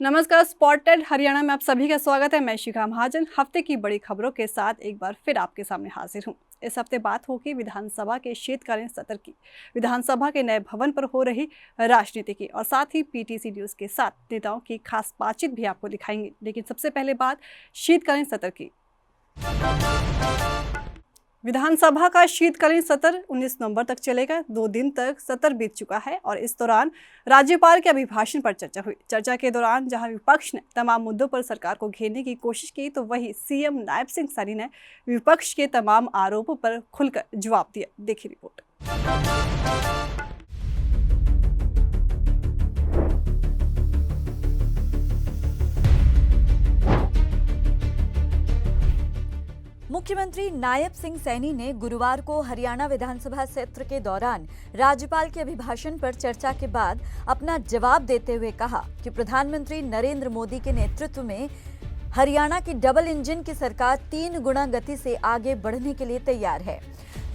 नमस्कार, स्पॉटेड हरियाणा में आप सभी का स्वागत है। मैं शिखा महाजन हफ्ते की बड़ी खबरों के साथ एक बार फिर आपके सामने हाजिर हूं। इस हफ्ते बात होगी विधानसभा के शीतकालीन सत्र की, विधानसभा के नए भवन पर हो रही राजनीति की और साथ ही पीटीसी न्यूज के साथ नेताओं की खास बातचीत भी आपको दिखाएंगे। लेकिन सबसे पहले बात शीतकालीन सत्र की। विधानसभा का शीतकालीन सत्र 19 नवंबर तक चलेगा। 2 दिन तक सत्र बीत चुका है और इस दौरान राज्यपाल के अभिभाषण पर चर्चा हुई। चर्चा के दौरान जहां विपक्ष ने तमाम मुद्दों पर सरकार को घेरने की कोशिश की, तो वहीं सीएम नायब सिंह सैनी ने विपक्ष के तमाम आरोपों पर खुलकर जवाब दिया। देखिए रिपोर्ट। मुख्यमंत्री नायब सिंह सैनी ने गुरुवार को हरियाणा विधानसभा सत्र के दौरान राज्यपाल के अभिभाषण पर चर्चा के बाद अपना जवाब देते हुए कहा कि प्रधानमंत्री नरेंद्र मोदी के नेतृत्व में हरियाणा की डबल इंजन की सरकार 3 गुना गति से आगे बढ़ने के लिए तैयार है।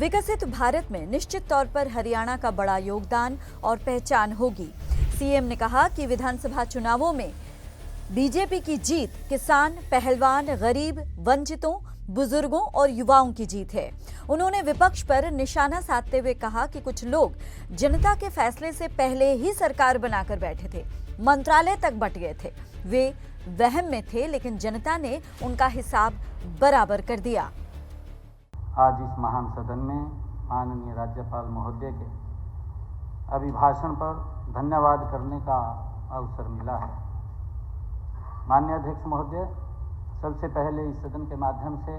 विकसित भारत में निश्चित तौर पर हरियाणा का बड़ा योगदान और पहचान होगी। सीएम ने कहा कि विधानसभा चुनावों में बीजेपी की जीत किसान, पहलवान, गरीब, वंचितों, बुजुर्गों और युवाओं की जीत है। उन्होंने विपक्ष पर निशाना साधते हुए कहा कि कुछ लोग जनता के फैसले से पहले ही सरकार बनाकर बैठे थे, मंत्रालय तक बंट गए थे। वे वहम में थे, लेकिन जनता ने उनका हिसाब बराबर कर दिया। आज इस महान सदन में माननीय राज्यपाल महोदय के अभिभाषण पर धन्यवाद करने का अवसर मिला है। माननीय अध्यक्ष महोदय, सबसे पहले इस सदन के माध्यम से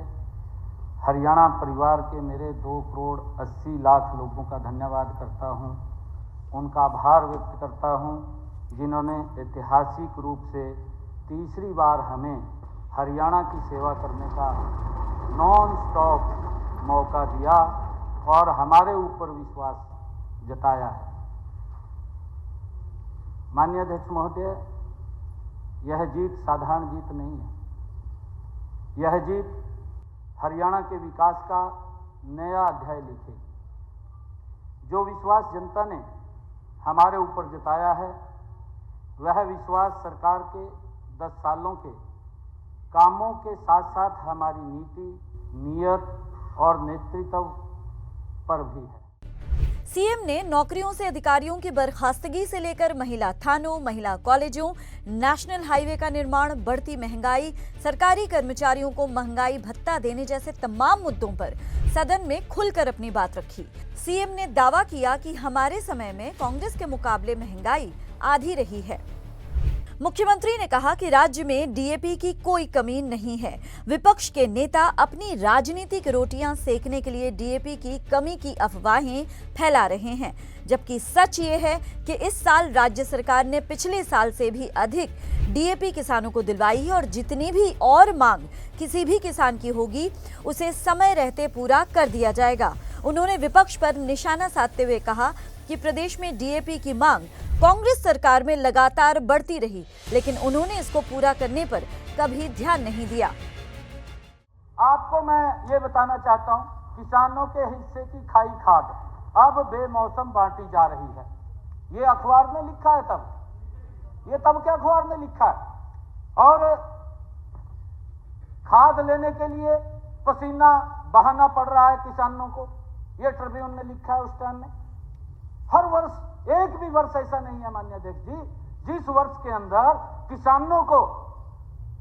हरियाणा परिवार के मेरे 2 करोड़ 80 लाख लोगों का धन्यवाद करता हूं, उनका आभार व्यक्त करता हूं जिन्होंने ऐतिहासिक रूप से तीसरी बार हमें हरियाणा की सेवा करने का नॉन स्टॉप मौका दिया और हमारे ऊपर विश्वास जताया है। माननीय अध्यक्ष महोदय, यह जीत साधारण जीत नहीं है। यह जीत हरियाणा के विकास का नया अध्याय लिखेगी। जो विश्वास जनता ने हमारे ऊपर जताया है, वह विश्वास सरकार के 10 सालों के कामों के साथ साथ हमारी नीति, नियत और नेतृत्व पर भी है। सीएम ने नौकरियों से अधिकारियों की बर्खास्तगी से लेकर महिला थानों, महिला कॉलेजों, नेशनल हाईवे का निर्माण, बढ़ती महंगाई, सरकारी कर्मचारियों को महंगाई भत्ता देने जैसे तमाम मुद्दों पर सदन में खुलकर अपनी बात रखी। सीएम ने दावा किया कि हमारे समय में कांग्रेस के मुकाबले महंगाई आधी रही है। मुख्यमंत्री ने कहा कि राज्य में डीएपी की कोई कमी नहीं है। विपक्ष के नेता अपनी राजनीतिक रोटियां सेकने के लिए डीएपी की कमी की अफवाहें फैला रहे हैं, जबकि सच ये है कि इस साल राज्य सरकार ने पिछले साल से भी अधिक डीएपी किसानों को दिलवाई है और जितनी भी और मांग किसी भी किसान की होगी, उसे समय रहते पूरा कर दिया जाएगा। उन्होंने विपक्ष पर निशाना साधते हुए कहा कि प्रदेश में डीएपी की मांग कांग्रेस सरकार में लगातार बढ़ती रही, लेकिन उन्होंने इसको पूरा करने पर कभी ध्यान नहीं दिया। आपको मैं ये बताना चाहता हूँ, किसानों के हिस्से की खाई खाद अब बेमौसम बांटी जा रही है। ये अखबार ने लिखा है, तब के अखबार ने लिखा है। और खाद लेने के लिए पसीना बहाना पड़ रहा है किसानों को, ये ट्रिब्यून ने लिखा है उस टाइम में। हर वर्ष एक भी वर्ष ऐसा नहीं है माननीय अध्यक्ष जी, जिस वर्ष के अंदर किसानों को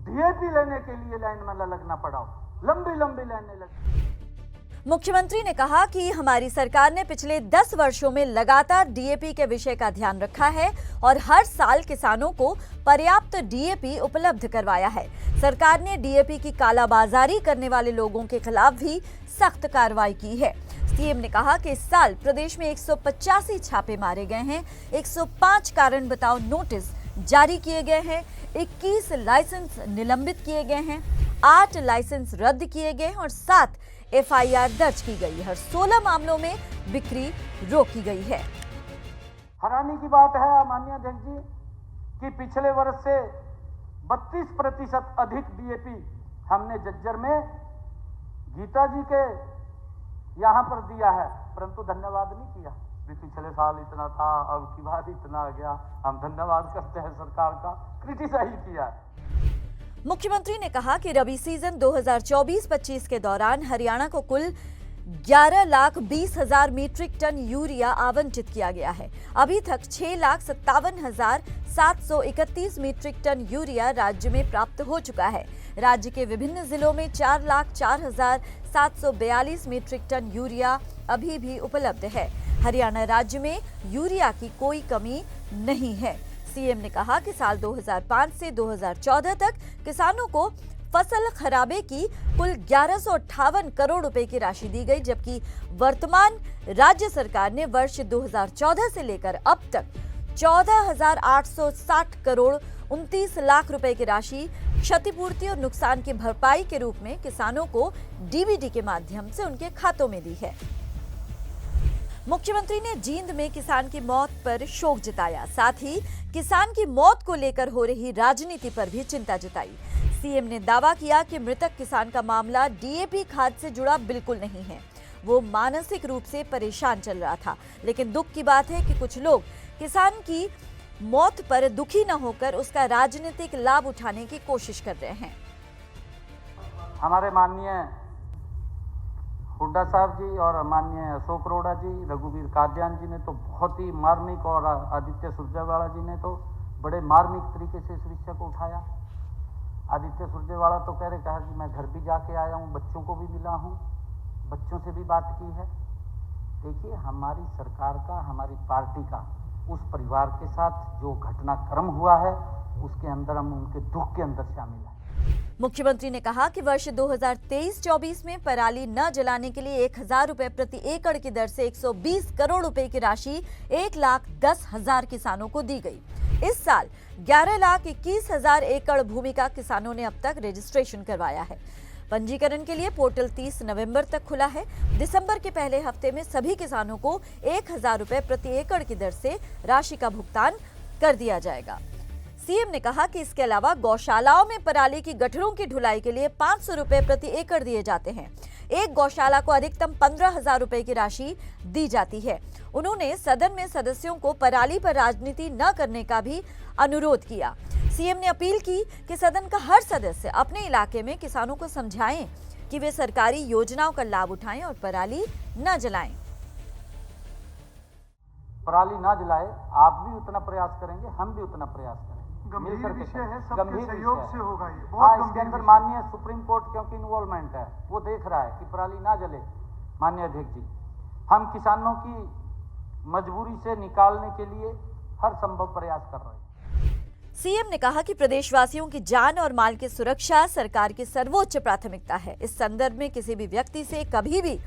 डीएपी लेने के लिए लाइन में लगना पड़ा हो, लंबी लंबी लाइनें लगी। मुख्यमंत्री ने कहा कि हमारी सरकार ने पिछले 10 वर्षों में लगातार डीएपी के विषय का ध्यान रखा है और हर साल किसानों को पर्याप्त डीएपी उपलब्ध करवाया है। सरकार ने डीएपी की कालाबाजारी करने वाले लोगों के खिलाफ भी सख्त कार्रवाई की है। सीएम ने कहा कि इस साल प्रदेश में 185 छापे मारे गए हैं, 105 कारण बताओ नोटिस जारी किए गए हैं, 21 लाइसेंस निलंबित किए गए हैं, 8 लाइसेंस रद्द किए गए हैं और 7 एफआईआर दर्ज की गई है और 16 मामलों में बिक्री रोकी गई है। हैरानी की बात है माननीय अध्यक्ष जी कि पिछले वर्ष से 32% अधिक डीएपी हमने जज्जर में गीता जी के यहाँ पर दिया है, परंतु धन्यवाद नहीं किया। भी पिछले साल इतना था, अब की बार इतना आ गया। हम धन्यवाद करते हैं सरकार का, क्रिटिसाइज किया है। मुख्यमंत्री ने कहा कि रबी सीजन 2024-25 के दौरान हरियाणा को कुल 11,20,000 मीट्रिक टन यूरिया आवंटित किया गया है। अभी तक 6,57,731 मीट्रिक टन यूरिया राज्य में प्राप्त हो चुका है। राज्य के विभिन्न जिलों में 4,04,742 मीट्रिक टन यूरिया अभी भी उपलब्ध है। हरियाणा राज्य में यूरिया की कोई कमी नहीं है। सीएम ने कहा कि साल 2005 से 2014 तक किसानों को फसल खराबे की कुल 1158 करोड़ रुपए की राशि दी गई, जबकि वर्तमान राज्य सरकार ने वर्ष 2014 से लेकर अब तक 14,860 करोड़ 29 लाख रुपए की राशि क्षतिपूर्ति और नुकसान की भरपाई के रूप में किसानों को डीबीटी के माध्यम से उनके खातों में दी है। मुख्यमंत्री ने जींद में किसान की मौत पर शोक जताया, साथ ही किसान की मौत को लेकर हो रही राजनीति पर भी चिंता जताई। सीएम ने दावा किया कि मृतक किसान का मामला डीएपी खाद से जुड़ा बिल्कुल नहीं है। वो मानसिक रूप से परेशान चल रहा था, लेकिन दुख की बात है कि कुछ लोग किसान की मौत पर दुखी न होकर उसका राजनीतिक लाभ उठाने की कोशिश कर रहे हैं। हमारे माननीय हुड्डा साहब जी और माननीय अशोक अरोड़ा जी, रघुवीर कादियान जी ने तो बहुत ही मार्मिक, और आदित्य सुरजेवाला जी ने तो बड़े मार्मिक तरीके से इस विषय को उठाया। आदित्य सुरजेवाला तो कह रहे, कहा कि मैं घर भी जाके आया हूँ, बच्चों को भी मिला हूँ, बच्चों से भी बात की है। देखिए, हमारी सरकार का, हमारी पार्टी का उस परिवार के साथ जो घटनाक्रम हुआ है, उसके अंदर हम उनके दुख के अंदर शामिल हैं। मुख्यमंत्री ने कहा कि वर्ष 2023-24 में पराली न जलाने के लिए 1,000 रुपए प्रति एकड़ की दर से 120 करोड़ रुपए की राशि 1,10,000 किसानों को दी गई। इस साल 11,21,000 एकड़ भूमि का किसानों ने अब तक रजिस्ट्रेशन करवाया है। पंजीकरण के लिए पोर्टल 30 नवंबर तक खुला है। दिसंबर के पहले हफ्ते में सभी किसानों को 1,000 रुपए प्रति एकड़ की दर से राशि का भुगतान कर दिया जाएगा। सीएम ने कहा कि इसके अलावा गौशालाओं में पराली की गठरों की ढुलाई के लिए 500 रुपए प्रति एकड़ दिए जाते हैं। एक गौशाला को अधिकतम 15,000 रुपए की राशि दी जाती है। उन्होंने सदन में सदस्यों को पराली पर राजनीति न करने का भी अनुरोध किया। सीएम ने अपील की कि सदन का हर सदस्य अपने इलाके में किसानों को समझाएं कि वे सरकारी योजनाओं का लाभ उठाएं और पराली न जलाएं। पराली ना जलाए, आप भी उतना प्रयास करेंगे, हम भी उतना प्रयास करेंगे। गंभीर विषय है, सबके सहयोग से होगा ये। हाँ, इसके अंदर माननीय सुप्रीम कोर्ट क्योंकि इन्वॉल्वमेंट है, वो देख रहा है कि पराली ना जले। माननीय अध्यक्ष जी, हम किसानों की मजबूरी से निकालने के लिए हर संभव प्रयास कर रहे हैं। सीएम ने कहा कि प्रदेशवासियों की जान और माल की सुरक्षा सरकार की सर्वोच्च प्राथमिकता है। इस संदर्भ में किसी भी व्यक्ति से कभी भी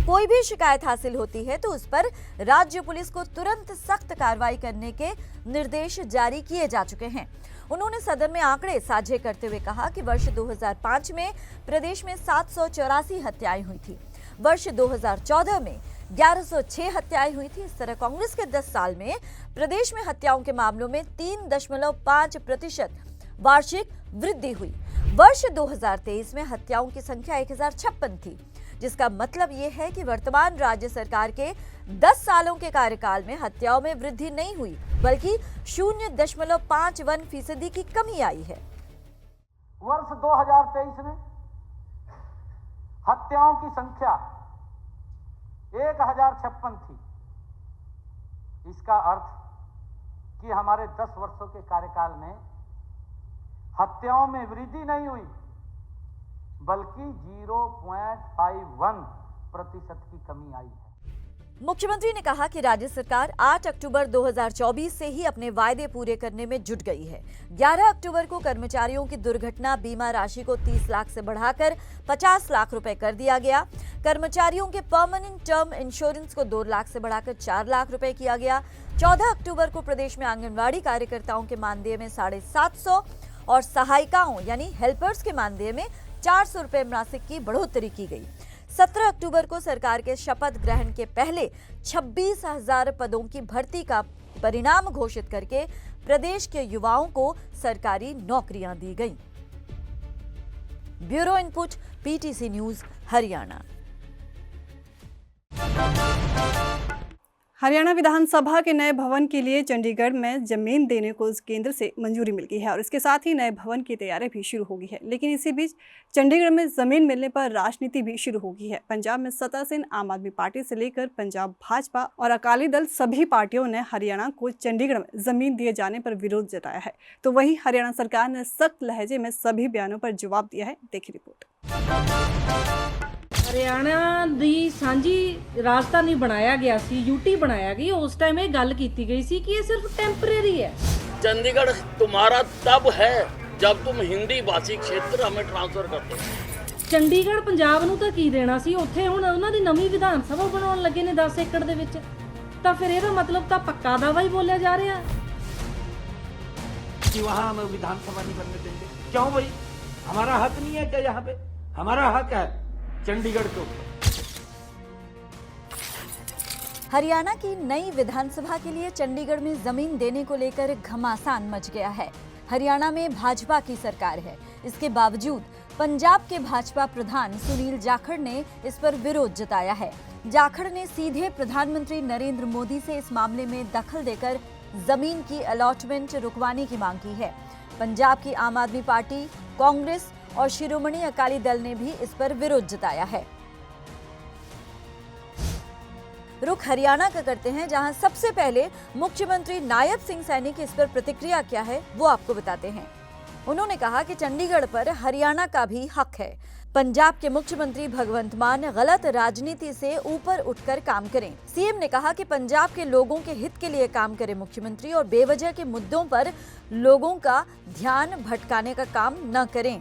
कोई भी शिकायत हासिल होती है तो उस पर राज्य पुलिस को तुरंत सख्त कार्रवाई करने के निर्देश जारी किए जा चुके हैं। उन्होंने सदन में आंकड़े साझे करते हुए कहा कि वर्ष 2005 में प्रदेश में 784 हत्याएं हुई थी। वर्ष 2014 में 1106 हत्याएं हुई थी। इस तरह कांग्रेस के 10 साल में प्रदेश में हत्याओं के मामलों में 3.5% वार्षिक वृद्धि हुई। वर्ष 2023 में हत्याओं की संख्या 1056 थी, जिसका मतलब ये है कि वर्तमान राज्य सरकार के 10 सालों के कार्यकाल में हत्याओं में वृद्धि नहीं हुई, बल्कि 0.51% की कमी आई है। वर्ष 2023 में हत्याओं की संख्या 1056 थी। इसका अर्थ कि हमारे 10 वर्षों के कार्यकाल में हत्याओं में वृद्धि नहीं हुई, बल्कि 0.51% की कमी आई है। मुख्यमंत्री ने कहा कि राज्य सरकार 8 अक्टूबर 2024 से ही अपने वायदे पूरे करने में जुट गई है। 11 अक्टूबर को कर्मचारियों की दुर्घटना बीमा राशि को 30 लाख से बढ़ाकर 50 लाख रुपए कर दिया गया। कर्मचारियों के परमानेंट टर्म इंश्योरेंस को 2 लाख से बढ़ाकर 4 लाख रुपए किया गया। 14 अक्टूबर को प्रदेश में आंगनबाड़ी कार्यकर्ताओं के मानदेय में 750 और सहायिकाओं यानी हेल्पर्स के मानदेय में 400 रुपए मासिक की बढ़ोतरी की गई। 17 अक्टूबर को सरकार के शपथ ग्रहण के पहले 26,000 पदों की भर्ती का परिणाम घोषित करके प्रदेश के युवाओं को सरकारी नौकरियां दी गईं। Bureau input, PTC news, Haryana. Haryana विधानसभा के नए भवन के लिए चंडीगढ़ में जमीन देने को केंद्र से मंजूरी मिल गई है और इसके साथ ही नए भवन की तैयारी भी शुरू हो गई है। लेकिन इसी बीच चंडीगढ़ में जमीन मिलने पर राजनीति भी शुरू हो गई है। पंजाब में सत्तासीन आम आदमी पार्टी से लेकर पंजाब भाजपा और अकाली दल सभी पार्टियों ने हरियाणा को चंडीगढ़ में जमीन दिए जाने पर विरोध जताया है। तो वहीं हरियाणा सरकार ने सख्त लहजे में सभी बयानों पर जवाब दिया है। देखिए रिपोर्ट। हरियाणा दी सांझी राजधानी बनाया गया सी, यूटी बनाया गई। उस टाइम ये गल की गई सी कि ये सिर्फ टेम्परेरी है। चंडीगढ़ तुम्हारा तब है जब तुम हिंदी भाषी क्षेत्र हमें ट्रांसफर करते हो। चंडीगढ़ पंजाब ਨੂੰ ਤਾਂ ਕੀ ਦੇਣਾ ਸੀ, ਉੱਥੇ ਹੁਣ ਉਹਨਾਂ ਦੀ ਨਵੀਂ ਵਿਧਾਨ ਸਭਾ ਬਣਾਉਣ ਲੱਗੇ ਨੇ 10 ਏਕੜ ਦੇ ਵਿੱਚ, ਤਾਂ ਫਿਰ ਇਹਦਾ ਮਤਲਬ ਤਾਂ ਪੱਕਾ ਦਾਵਾ ਹੀ ਬੋਲਿਆ ਜਾ ਰਿਹਾ कि वहाँ हम विधानसभा नहीं बनने देंगे। क्यों भाई, हमारा हक नहीं है क्या? यहाँ पे हमारा हक है चंडीगढ़ के ऊपर। हरियाणा की नई विधानसभा के लिए चंडीगढ़ में जमीन देने को लेकर घमासान मच गया है। हरियाणा में भाजपा की सरकार है, इसके बावजूद पंजाब के भाजपा प्रधान सुनील जाखड़ ने इस पर विरोध जताया है। जाखड़ ने सीधे प्रधानमंत्री नरेंद्र मोदी से इस मामले में दखल देकर जमीन की अलॉटमेंट रुकवाने की मांग की है। पंजाब की आम आदमी पार्टी, कांग्रेस और शिरोमणि अकाली दल ने भी इस पर विरोध जताया है। रुख हरियाणा का करते हैं, जहां सबसे पहले मुख्यमंत्री नायब सिंह सैनी की इस पर प्रतिक्रिया क्या है वो आपको बताते हैं। उन्होंने कहा कि चंडीगढ़ पर हरियाणा का भी हक है। पंजाब के मुख्यमंत्री भगवंत मान गलत राजनीति से ऊपर उठकर काम करें। सीएम ने कहा कि पंजाब के लोगों के हित के लिए काम करे मुख्यमंत्री और बेवजह के मुद्दों पर लोगों का ध्यान भटकाने का काम न करें।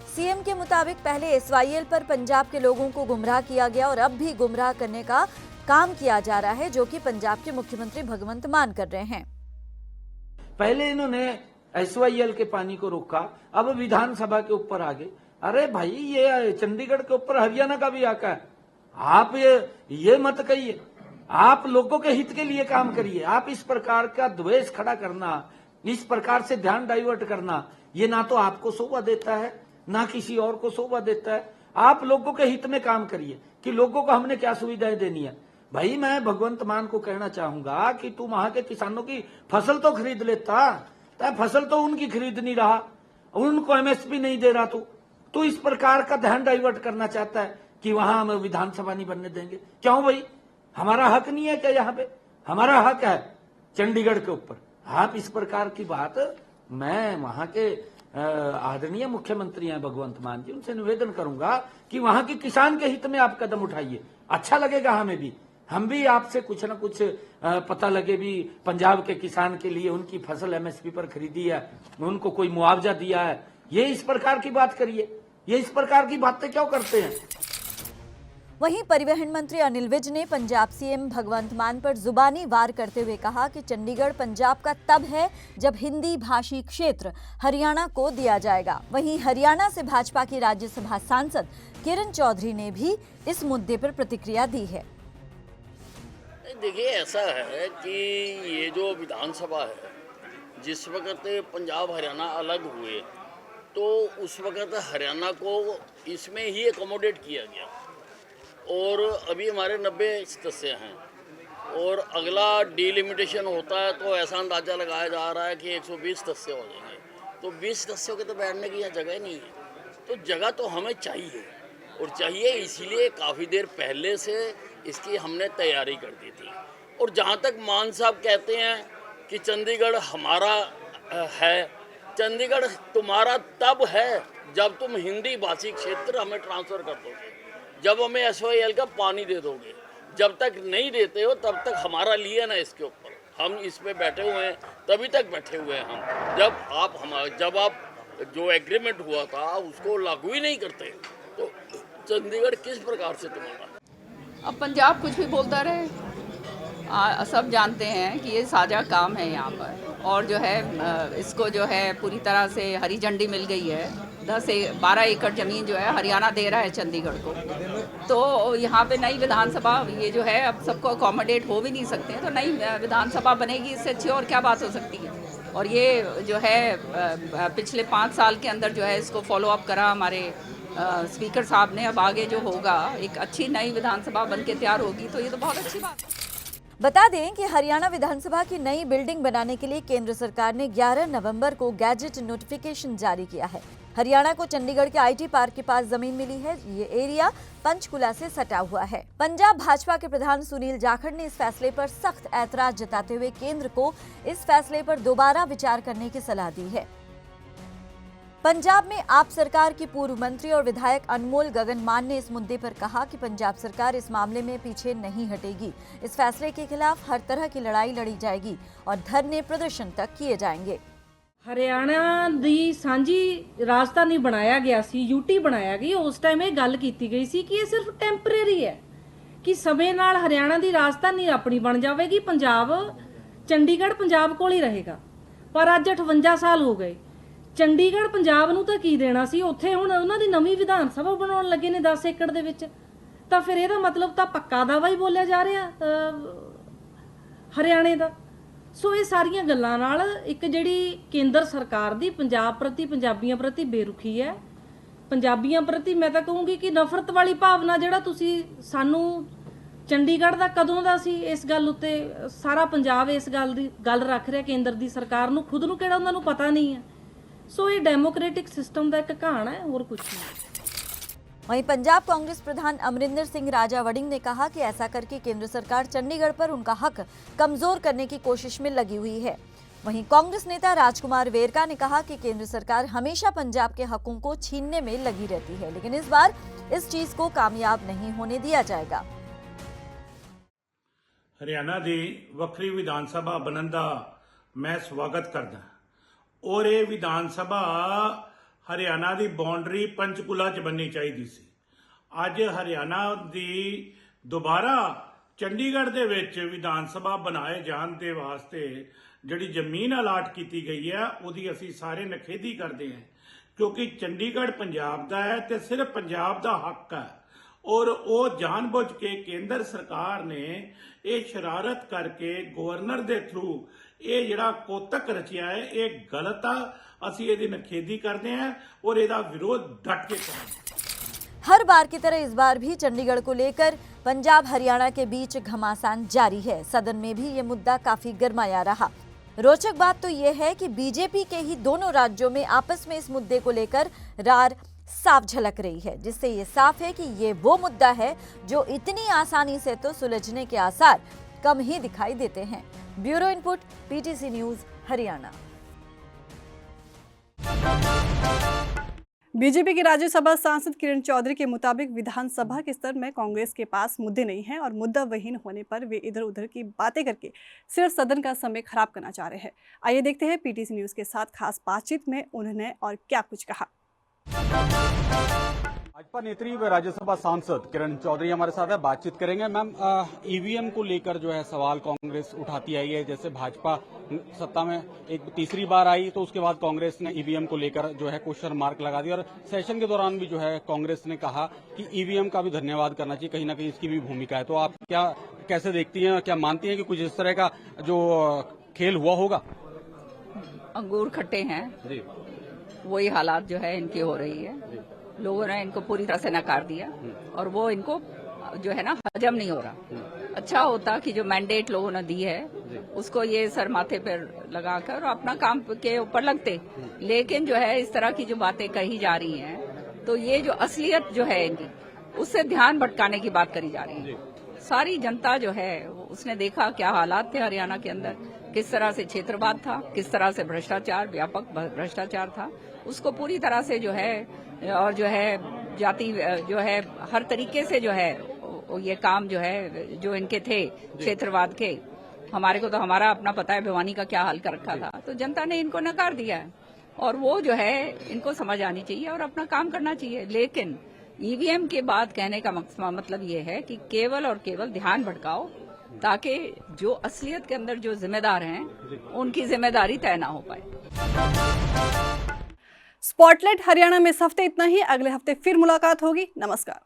सीएम के मुताबिक पहले एसवाईएल पर पंजाब के लोगों को गुमराह किया गया और अब भी गुमराह करने का काम किया जा रहा है, जो कि पंजाब के मुख्यमंत्री भगवंत मान कर रहे हैं। पहले इन्होंने एसवाईएल के पानी को रोका, अब विधानसभा के ऊपर आ गए। अरे भाई, ये चंडीगढ़ के ऊपर हरियाणा का भी हक है। आप ये मत कहिए, आप लोगों के हित के लिए काम करिए। आप इस प्रकार का द्वेष खड़ा करना, इस प्रकार से ध्यान डाइवर्ट करना, ये ना तो आपको शोभा देता है ना किसी और को शोभा देता है। आप लोगों के हित में काम करिए कि लोगों को हमने क्या सुविधाएं देनी है। भाई, मैं भगवंत मान को कहना चाहूंगा कि तू वहां के किसानों की फसल तो खरीद लेता, फसल तो उनकी खरीद नहीं रहा, उनको एमएसपी नहीं दे रहा। तू इस प्रकार का ध्यान डाइवर्ट करना चाहता है कि वहां हम विधानसभा नहीं बनने देंगे। क्यों भाई, हमारा हक नहीं है क्या? यहाँ पे हमारा हक है चंडीगढ़ के ऊपर। आप इस प्रकार की बात, मैं वहां के आदरणीय मुख्यमंत्री हैं भगवंत मान जी, उनसे निवेदन करूंगा कि वहां के किसान के हित में आप कदम उठाइए। अच्छा लगेगा हमें भी, हम भी आपसे कुछ न कुछ पता लगे भी पंजाब के किसान के लिए उनकी फसल एमएसपी पर खरीदी है, उनको कोई मुआवजा दिया है। ये इस प्रकार की बात करिए, ये इस प्रकार की बातें क्यों करते हैं? वहीं परिवहन मंत्री अनिल विज ने पंजाब सीएम भगवंत मान पर जुबानी वार करते हुए कहा कि चंडीगढ़ पंजाब का तब है जब हिंदी भाषी क्षेत्र हरियाणा को दिया जाएगा। वहीं हरियाणा से भाजपा की राज्यसभा सांसद किरण चौधरी ने भी इस मुद्दे पर प्रतिक्रिया दी है। देखिए, ऐसा है कि ये जो विधानसभा है, जिस वक्त पंजाब हरियाणा अलग हुए तो उस वक्त हरियाणा को इसमें ही एकोमोडेट किया गया और अभी हमारे 90 सदस्य हैं और अगला डिलिमिटेशन होता है तो ऐसा अंदाज़ा लगाया जा रहा है कि 120 सदस्य हो जाएंगे। तो 20 सदस्यों के तो बैठने की यहाँ जगह नहीं है। तो जगह तो हमें चाहिए और चाहिए इसीलिए काफ़ी देर पहले से इसकी हमने तैयारी कर दी थी। और जहाँ तक मान साहब कहते हैं कि चंडीगढ़ हमारा है, चंडीगढ़ तुम्हारा तब है जब तुम हिंदी भाषी क्षेत्र हमें ट्रांसफ़र कर दोगे, जब हमें एसवाईएल का पानी दे दोगे। जब तक नहीं देते हो तब तक हमारा लिए ना इसके ऊपर, हम इस पे बैठे हुए हैं, तभी तक बैठे हुए हैं हम। जब आप जो एग्रीमेंट हुआ था उसको लागू ही नहीं करते तो चंडीगढ़ किस प्रकार से तुम्हारा? अब पंजाब कुछ भी बोलता रहे, सब जानते हैं कि ये साझा काम है यहाँ पर और जो है इसको जो है पूरी तरह से हरी झंडी मिल गई है। 12 एकड़ ज़मीन जो है हरियाणा दे रहा है चंडीगढ़ को। तो यहाँ पे नई विधानसभा ये जो है अब सबको अकोमोडेट हो भी नहीं सकते हैं, तो नई विधानसभा बनेगी, इससे अच्छी और क्या बात हो सकती है। और ये जो है पिछले 5 साल के अंदर जो है इसको फॉलो अप करा हमारे स्पीकर साहब ने। अब आगे जो होगा एक अच्छी नई विधानसभा बन के तैयार होगी तो ये तो बहुत अच्छी बात है। बता दें कि हरियाणा विधानसभा की नई बिल्डिंग बनाने के लिए केंद्र सरकार ने 11 नवंबर को गैजेट नोटिफिकेशन जारी किया है। हरियाणा को चंडीगढ़ के आईटी पार्क के पास जमीन मिली है। ये एरिया पंचकुला से सटा हुआ है। पंजाब भाजपा के प्रधान सुनील जाखड़ ने इस फैसले पर सख्त ऐतराज जताते हुए केंद्र को इस फैसले पर दोबारा विचार करने की सलाह दी है। पंजाब में आप सरकार की पूर्व मंत्री और विधायक अनमोल गगनमान ने इस मुद्दे पर कहा कि पंजाब सरकार इस मामले में पीछे नहीं हटेगी। इस फैसले के खिलाफ हर तरह की लड़ाई लड़ी जाएगी और धरने प्रदर्शन तक किए जाएंगे। ਹਰਿਆਣਾ ਦੀ ਸਾਂਝੀ ਰਾਜਧਾਨੀ ਬਣਾਇਆ ਗਿਆ ਸੀ, ਯੂਟੀ ਬਣਾਇਆ ਗਿਆ। ਉਸ ਟਾਈਮ ਇਹ ਗੱਲ ਕੀਤੀ ਗਈ ਸੀ ਕਿ ਇਹ ਸਿਰਫ ਟੈਂਪਰੇਰੀ ਹੈ, ਕਿ ਸਮੇਂ ਨਾਲ ਹਰਿਆਣਾ ਦੀ ਰਾਜਧਾਨੀ ਆਪਣੀ ਬਣ ਜਾਵੇਗੀ, ਪੰਜਾਬ ਚੰਡੀਗੜ੍ਹ ਪੰਜਾਬ ਕੋਲ ਹੀ ਰਹੇਗਾ। ਪਰ ਅੱਜ 58 ਸਾਲ ਹੋ ਗਏ, ਚੰਡੀਗੜ੍ਹ ਪੰਜਾਬ ਨੂੰ ਤਾਂ ਕੀ ਦੇਣਾ ਸੀ, ਉੱਥੇ ਹੁਣ ਉਹਨਾਂ ਦੀ ਨਵੀਂ ਵਿਧਾਨ ਸਭਾ ਬਣਾਉਣ ਲੱਗੇ ਨੇ 10 ਏਕੜ ਦੇ ਵਿੱਚ। ਤਾਂ ਫਿਰ ਇਹਦਾ ਮਤਲਬ ਤਾਂ ਪੱਕਾ ਦਾਅਵਾ ਹੀ ਬੋਲਿਆ ਜਾ ਰਿਹਾ ਹਰਿਆਣੇ ਦਾ। ਸੋ ਇਹ ਸਾਰੀਆਂ ਗੱਲਾਂ ਨਾਲ ਇੱਕ ਜਿਹੜੀ ਕੇਂਦਰ ਸਰਕਾਰ ਦੀ ਪੰਜਾਬ ਪ੍ਰਤੀ ਪੰਜਾਬੀਆਂ ਪ੍ਰਤੀ ਬੇਰੁਖੀ ਹੈ। ਪੰਜਾਬੀਆਂ ਪ੍ਰਤੀ ਮੈਂ ਤਾਂ ਕਹੂੰਗੀ ਕਿ ਨਫ਼ਰਤ ਵਾਲੀ ਭਾਵਨਾ ਜਿਹੜਾ ਤੁਸੀਂ ਸਾਨੂੰ ਚੰਡੀਗੜ੍ਹ ਦਾ ਕਦੋਂ ਦਾ ਸੀ, ਇਸ ਗੱਲ ਉੱਤੇ ਸਾਰਾ ਪੰਜਾਬ ਇਸ ਗੱਲ ਰੱਖ ਰਿਹਾ ਕੇਂਦਰ ਦੀ ਸਰਕਾਰ ਨੂੰ, ਖੁਦ ਨੂੰ ਕਿਹੜਾ ਉਹਨਾਂ ਨੂੰ ਪਤਾ ਨਹੀਂ ਹੈ। ਸੋ ਇਹ ਡੈਮੋਕ੍ਰੈਟਿਕ सिस्टम का एक कहाना है और कुछ नहीं। वहीं पंजाब कांग्रेस प्रधान अमरिंदर सिंह राजा वड़िंग ने कहा कि ऐसा करके केंद्र सरकार चंडीगढ़ पर उनका हक कमजोर करने की कोशिश में लगी हुई है। वहीं कांग्रेस नेता राजकुमार वेरका ने कहा कि केंद्र सरकार हमेशा पंजाब के हकों को छीनने में लगी रहती है, लेकिन इस बार इस चीज को कामयाब नहीं होने दिया जाएगा। हरियाणा की वक्री विधान सभा बनने का मैं स्वागत करदा और ये विधान सभा हरियाणा की बाउंड्री पंचकुला च बननी चाहिए सी। अज हरियाणा की दोबारा चंडीगढ़ दे विच विधान सभा बनाए जाने के वास्ते जिहड़ी जमीन अलाट की गई है उहदी असीं सारे नखेधी करते हैं, क्योंकि चंडीगढ़ पंजाब का है तो सिर्फ पंजाब का हक है। और वो जानबूझ के केंद्र सरकार ने ये शरारत करके गवर्नर के थ्रू ये जिहड़ा कोतक रचिया है ये गलत आ। असीं इहदी नखेधी करते हैं और इसका विरोध डट के करेंगे। हर बार की तरह इस बार भी चंडीगढ़ को लेकर पंजाब हरियाणा के बीच घमासान जारी है। सदन में भी ये मुद्दा काफी गर्माया रहा। रोचक बात तो ये है कि बीजेपी के ही दोनों राज्यों में आपस में इस मुद्दे को लेकर रार साफ झलक रही है, जिससे ये साफ है कि ये वो मुद्दा है जो इतनी आसानी से तो सुलझने के आसार कम ही दिखाई देते हैं। Bureau input, PTC news, Haryana. BJP की राज्यसभा सांसद किरण चौधरी के मुताबिक विधानसभा के स्तर में कांग्रेस के पास मुद्दे नहीं हैं और मुद्दा विहीन होने पर वे इधर उधर की बातें करके सिर्फ सदन का समय खराब करना चाह रहे हैं। आइए देखते हैं पीटीसी न्यूज के साथ खास बातचीत में उन्होंने और क्या कुछ कहा। भाजपा नेत्री व राज्यसभा सांसद किरण चौधरी हमारे साथ है, बातचीत करेंगे। मैम, ईवीएम को लेकर जो है सवाल कांग्रेस उठाती आई है। जैसे भाजपा सत्ता में एक तीसरी बार आई तो उसके बाद कांग्रेस ने ईवीएम को लेकर जो है क्वेश्चन मार्क लगा दिया और सेशन के दौरान भी जो है कांग्रेस ने कहा कि ईवीएम का भी धन्यवाद करना चाहिए, कहीं ना कहीं इसकी भी भूमिका है। तो आप क्या कैसे देखती हैं, क्या मानती हैं कि कुछ इस तरह का जो खेल हुआ होगा? अंगूर खट्टे हैं, वही हालात जो है इनकी हो रही है। लोगों ने इनको पूरी तरह से नकार दिया और वो इनको जो है ना हजम नहीं हो रहा। अच्छा होता कि जो मैंडेट लोगों ने दी है उसको ये सर माथे पर लगाकर अपना काम के ऊपर लगते, लेकिन जो है इस तरह की जो बातें कही जा रही हैं तो ये जो असलियत जो है इनकी उससे ध्यान भटकाने की बात करी जा रही है। सारी जनता जो है उसने देखा क्या हालात थे हरियाणा के अंदर, किस तरह से क्षेत्रवाद था, किस तरह से भ्रष्टाचार, व्यापक भ्रष्टाचार था, उसको पूरी तरह से जो है और जो है जाति जो है हर तरीके से जो है ये काम जो है जो इनके थे क्षेत्रवाद के, हमारे को तो हमारा अपना पता है भिवानी का क्या हाल कर रखा था, तो जनता ने इनको नकार दिया है और वो जो है इनको समझ आनी चाहिए और अपना काम करना चाहिए। लेकिन ईवीएम के बाद कहने का मतलब ये है कि केवल और केवल ध्यान भटकाओ ताकि जो असलियत के अंदर जो जिम्मेदार हैं उनकी जिम्मेदारी तय ना हो पाए। स्पॉटलाइट हरियाणा में इस हफ्ते इतना ही। अगले हफ्ते फिर मुलाकात होगी। नमस्कार।